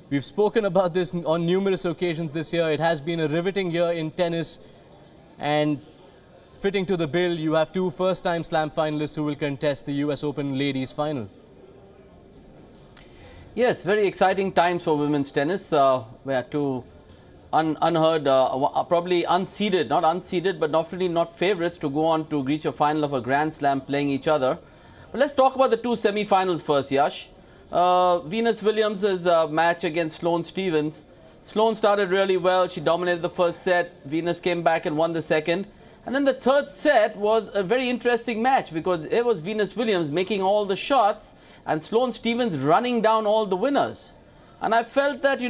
We've spoken about this on numerous occasions this year. It has been a riveting year in tennis, and fitting to the bill, you have two first-time Slam finalists who will contest the US Open Ladies Final. Yes, very exciting times for women's tennis. We are two unheard, probably unseeded, not unseeded, but definitely not favourites to go on to reach a final of a Grand Slam playing each other. But let's talk about the two semi-finals first, Yash. Venus Williams' match against Sloane Stephens. Sloane started really well. She dominated the first set. Venus came back and won the second. And then the third set was a very interesting match because it was Venus Williams making all the shots and Sloane Stephens running down all the winners. And I felt that, she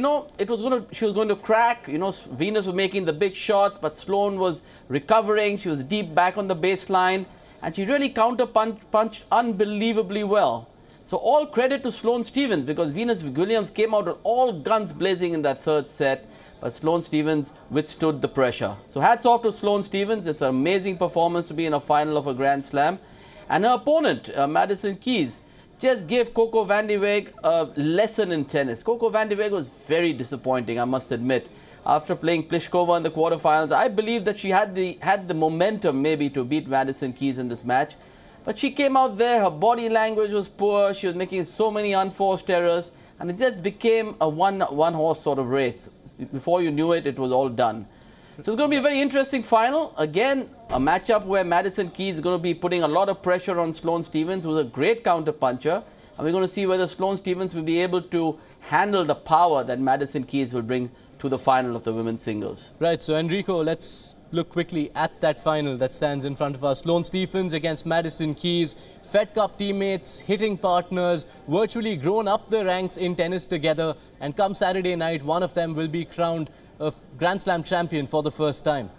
was going to crack. Venus was making the big shots, but Sloane was recovering. She was deep back on the baseline. And she really counter-punched unbelievably well. So all credit to Sloane Stephens because Venus Williams came out with all guns blazing in that third set. But Sloane Stephens withstood the pressure. So hats off to Sloane Stephens. It's an amazing performance to be in a final of a Grand Slam. And her opponent, Madison Keys, just gave Coco van de Wijk a lesson in tennis. Coco van de Wijk was very disappointing, I must admit. After playing Pliskova in the quarterfinals, I believe that she had the momentum maybe to beat Madison Keys in this match. But she came out there, her body language was poor, she was making so many unforced errors, and it just became a one-horse sort of race. Before you knew it, it was all done. So it's going to be a very interesting final. Again, a matchup where Madison Keys is going to be putting a lot of pressure on Sloane Stephens, who's a great counter-puncher. And we're going to see whether Sloane Stephens will be able to handle the power that Madison Keys will bring to the final of the women's singles. Right, so Enrico, let's look quickly at that final that stands in front of us. Sloane Stephens against Madison Keys, Fed Cup teammates, hitting partners, virtually grown up the ranks in tennis together. And come Saturday night, one of them will be crowned a Grand Slam champion for the first time.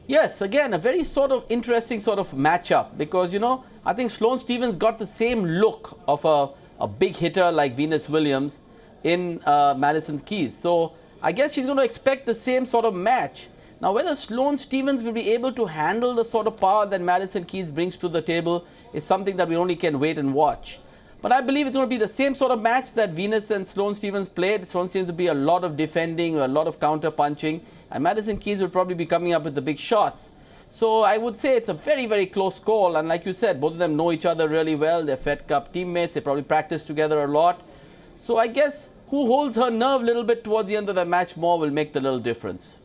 Yes, again, a very interesting sort of matchup because, I think Sloane Stephens got the same look of a big hitter like Venus Williams in Madison Keys. So I guess she's going to expect the same sort of match. Now, whether Sloane Stephens will be able to handle the sort of power that Madison Keys brings to the table is something that we only can wait and watch. But I believe it's going to be the same sort of match that Venus and Sloane Stephens played. Sloane Stephens will be a lot of defending, a lot of counter-punching, and Madison Keys will probably be coming up with the big shots. So I would say it's a very, very close call. And like you said, both of them know each other really well. They're Fed Cup teammates. They probably practice together a lot. So I guess who holds her nerve a little bit towards the end of the match more will make the little difference.